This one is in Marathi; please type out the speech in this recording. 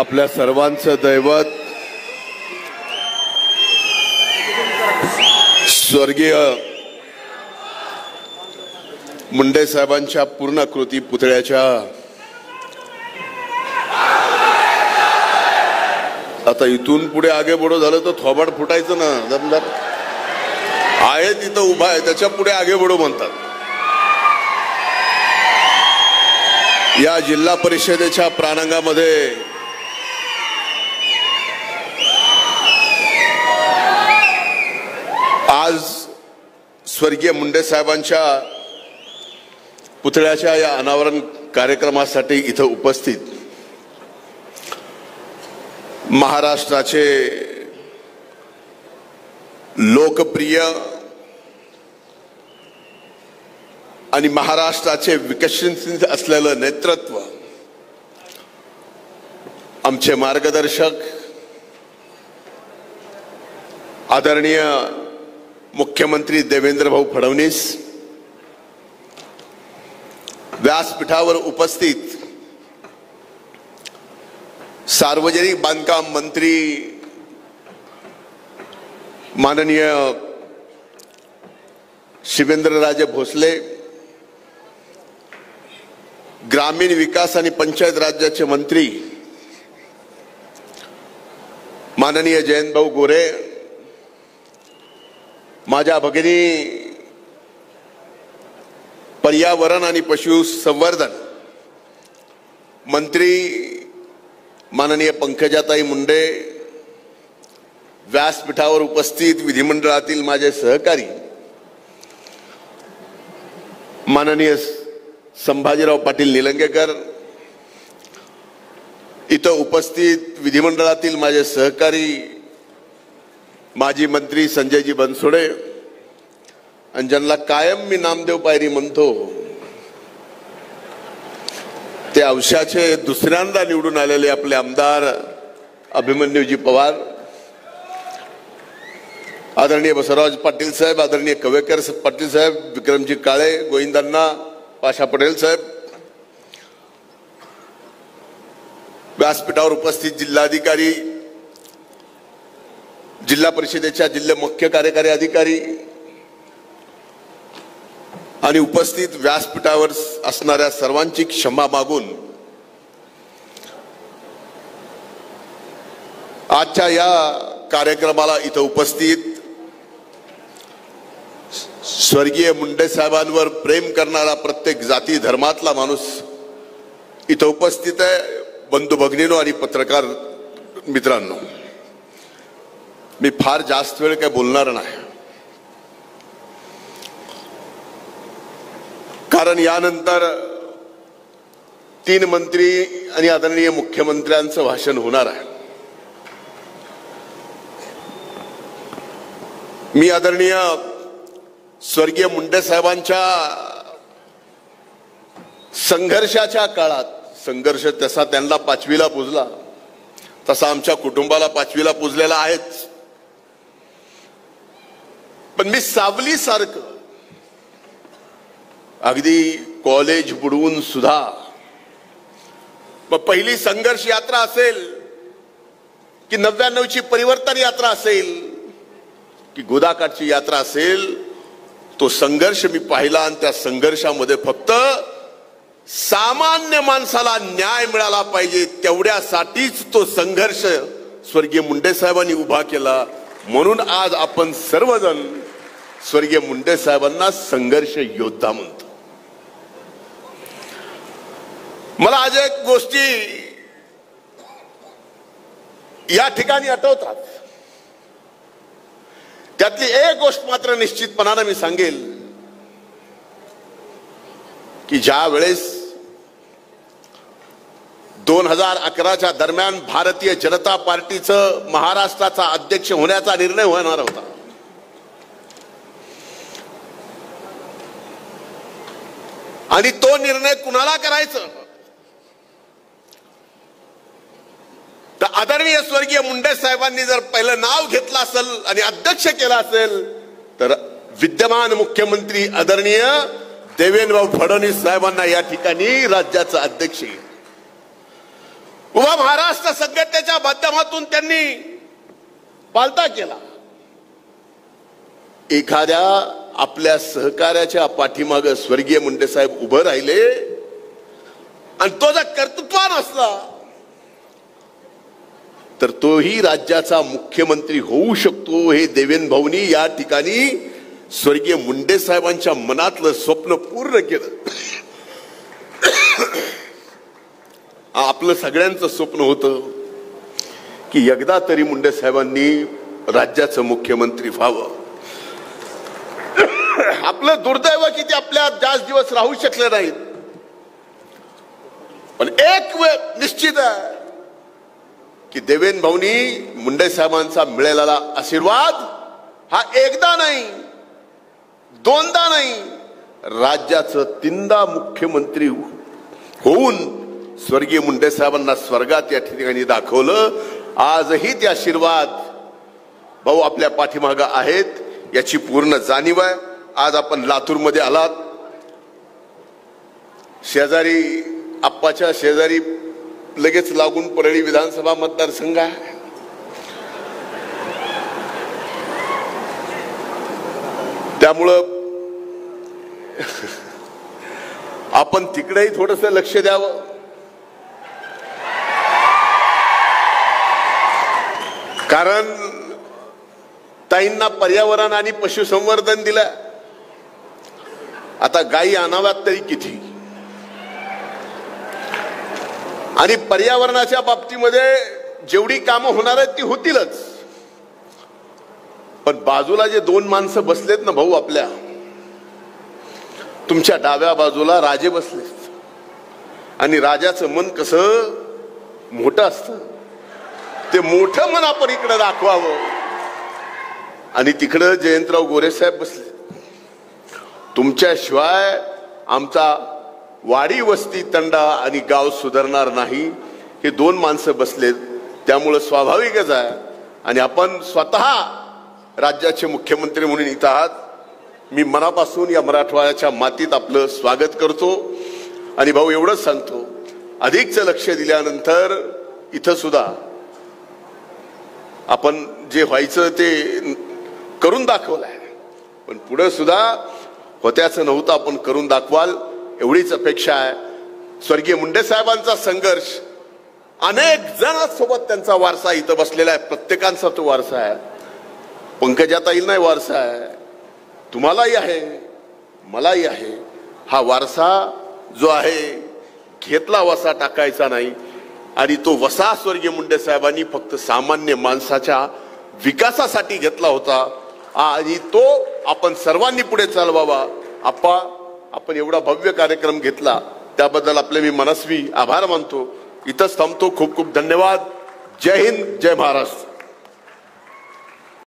आपल्या सर्वांचं दैवत स्वर्गीय मुंडे साहेबांच्या पूर्णाकृती पुतळ्याच्या आता इथून पुढे आगे बढो झालं तर थोबाड फुटायचं ना दमदार आहे तिथं उभा आहे त्याच्या पुढे आगे बढो म्हणतात. या जिल्हा परिषदेच्या प्रांगणामध्ये आज स्वर्गीय मुंडे साहेबांच्या पुतळ्याच्या या अनावरण कार्यक्रमासाठी इथं उपस्थित महाराष्ट्राचे लोकप्रिय आणि महाराष्ट्राचे विकसित असलेलं नेतृत्व आमचे मार्गदर्शक आदरणीय मुख्यमंत्री देवेंद्र भाऊ फडणवीस, व्यासपीठावर उपस्थित सार्वजनिक बांधकाम मंत्री माननीय शिवेंद्रराजे भोसले, ग्रामीण विकास आणि पंचायत राज्याचे मंत्री माननीय जयंत भाऊ गोरे, माझ्या भगिनी पर्यावरण आणि पशुसंवर्धन मंत्री माननीय पंकजाताई मुंडे, व्यासपीठावर उपस्थित विधिमंडळातील माझे सहकारी माननीय संभाजीराव पाटील निलंगेकर, इथं उपस्थित विधिमंडळातील माझे सहकारी माजी मंत्री संजयजी बनसोडे आणि ज्यांना कायम मी नामदेव पायरी म्हणतो ते औशाचे दुसऱ्यांदा निवडून आलेले आपले आमदार अभिमन्यूजी पवार, आदरणीय बसवराज पाटील साहेब, आदरणीय कवेकर पाटील साहेब, विक्रमजी काळे, गोविंदांना, पाशा पटेल साहेब, व्यासपीठावर उपस्थित जिल्हाधिकारी, जिल्हा परिषदेच्या जिल्हा मुख्य कार्यकारी अधिकारी आणि उपस्थित व्यासपीठावर असणाऱ्या सर्वांची क्षमा मागून आजच्या या कार्यक्रमाला इथं उपस्थित स्वर्गीय मुंडे साहेबांवर प्रेम करणारा प्रत्येक जाती धर्मातला माणूस इथं उपस्थित आहे. बंधू भगिनींनो आणि पत्रकार मित्रांनो, मी फार जास्त वेळ काय बोलणार नाही, कारण यानंतर 3 मंत्री आणि आदरणीय मुख्यमंत्र्यांचं भाषण होणार आहे. मी आदरणीय स्वर्गीय मुंडे साहेबांच्या संघर्षाच्या काळात, संघर्ष तसा त्यांना 5वीला पुजला तसा आमच्या कुटुंबाला 5वीला पुजलेला आहेच, पण मी सावली सारखं अगदी कॉलेज बुडवून सुद्धा, मग पहिली संघर्ष यात्रा असेल की 99ची परिवर्तन यात्रा असेल की गोदाकाठची यात्रा असेल, तो संघर्ष मी पाहिला आणि त्या संघर्षामध्ये फक्त सामान्य माणसाला न्याय मिळाला पाहिजे तेवढ्यासाठीच तो संघर्ष स्वर्गीय मुंडे साहेबांनी उभा केला. म्हणून आज आपण सर्वजण स्वर्गीय मुंडे साहेबांना संघर्ष योद्धा म्हणतो. मला आज एक गोष्टी या ठिकाणी आठवतात, त्यातली एक गोष्ट मात्र निश्चितपणाने मी सांगेल की ज्या वेळेस 2011च्या दरम्यान भारतीय जनता पार्टीचं महाराष्ट्राचा अध्यक्ष होण्याचा निर्णय होणार होता, आणि तो निर्णय कुणाला करायचं तर आदरणीय स्वर्गीय मुंडे साहेबांनी जर पहिलं नाव घेतलं असेल आणि अध्यक्ष केला असेल तर विद्यमान मुख्यमंत्री आदरणीय देवेंद्र फडणवीस साहेबांना या ठिकाणी राज्याचा अध्यक्ष. उभा महाराष्ट्र संघटनेच्या माध्यमातून त्यांनी पालथा केला. एखाद्या आपल्या सहकार्याच्या पाठीमागे स्वर्गीय मुंडे साहेब उभे राहिले आणि तो जर कर्तृत्वान असला तर तोही राज्याचा मुख्यमंत्री होऊ शकतो. हे देवेंद्र भाऊंनी या ठिकाणी स्वर्गीय मुंडे साहेबांच्या मनातलं स्वप्न पूर्ण केलं. आपलं सगळ्यांचं स्वप्न होतं की एकदा तरी मुंडे साहेबांनी राज्याचं मुख्यमंत्री व्हावं. आपलं दुर्दैव की ते आपल्या जास्त दिवस राहू शकले नाहीत. पण एक वेळ निश्चित आहे की देवेंद्र भाऊंनी मुंडे साहेबांचा मिळालेला आशीर्वाद हा एकदा नाही, दोनदा नाही, राज्याचं तीनदा मुख्यमंत्री होऊन स्वर्गीय मुंडे साहेबांना स्वर्गात या ठिकाणी दाखवलं. आजही ते आशीर्वाद भाऊ आपल्या पाठीमागे आहेत याची पूर्ण जाणीव आहे. आज आपण लातूरमध्ये आलात, शेजारी आप्पाच्या शेजारी लगेच लागून परळी विधानसभा मतदारसंघ आहे. त्यामुळं आपण तिकडेही थोडस लक्ष द्यावं. कारण ताईंना पर्यावरण आणि पशुसंवर्धन दिलं. आता गायी आणाव्यात तरी किती. आणि पर्यावरणाच्या बाबतीमध्ये जेवढी कामं होणार आहेत ती होतीलच. पण बाजूला जे दोन माणसं बसलेत ना भाऊ आपल्या, तुमच्या डाव्या बाजूला राजे बसलेत. आणि राजाचं मन कसं मोठं असतं, ते मोठं मन आपण इकडे दाखवावं. आणि तिकडं जयंतराव गोरे साहेब बसले. तुमच्याशिवाय आमचा वाडी वस्ती तंडा आणि गाव सुधारणार नाही. हे दोन माणसं बसलेत, त्यामुळं स्वाभाविकच आहे. आणि आपण स्वतः राज्याचे मुख्यमंत्री म्हणून इथं आहात. मी मनापासून या मराठवाड्याच्या मातीत आपलं स्वागत करतो. आणि भाऊ एवढंच सांगतो, अधिकचं लक्ष दिल्यानंतर इथं सुद्धा आपण जे व्हायचं ते करून दाखवलंय. पण पुढे सुद्धा होत्याचं नव्हतं आपण करून दाखवाल एवढीच अपेक्षा आहे. स्वर्गीय मुंडे साहेबांचा संघर्ष अनेक जणांसोबत त्यांचा वारसा इथं बसलेला आहे. प्रत्येकांचा तो वारसा आहे. पंकजाताईल नाही वारसा आहे, तुम्हालाही आहे, मलाही आहे. हा वारसा जो आहे घेतला वसा टाकायचा नाही. आणि तो वसा स्वर्गीय मुंडे साहेबांनी फक्त सामान्य माणसाच्या विकासासाठी घेतला होता. आणि तो आपण सर्वांनी पुढे चालवावा. आपण एवढा भव्य कार्यक्रम घेतला त्याबद्दल आपले मी मनस्वी आभार मानतो. इथंच थांबतो. खूप खूप धन्यवाद. जय हिंद, जय महाराष्ट्र.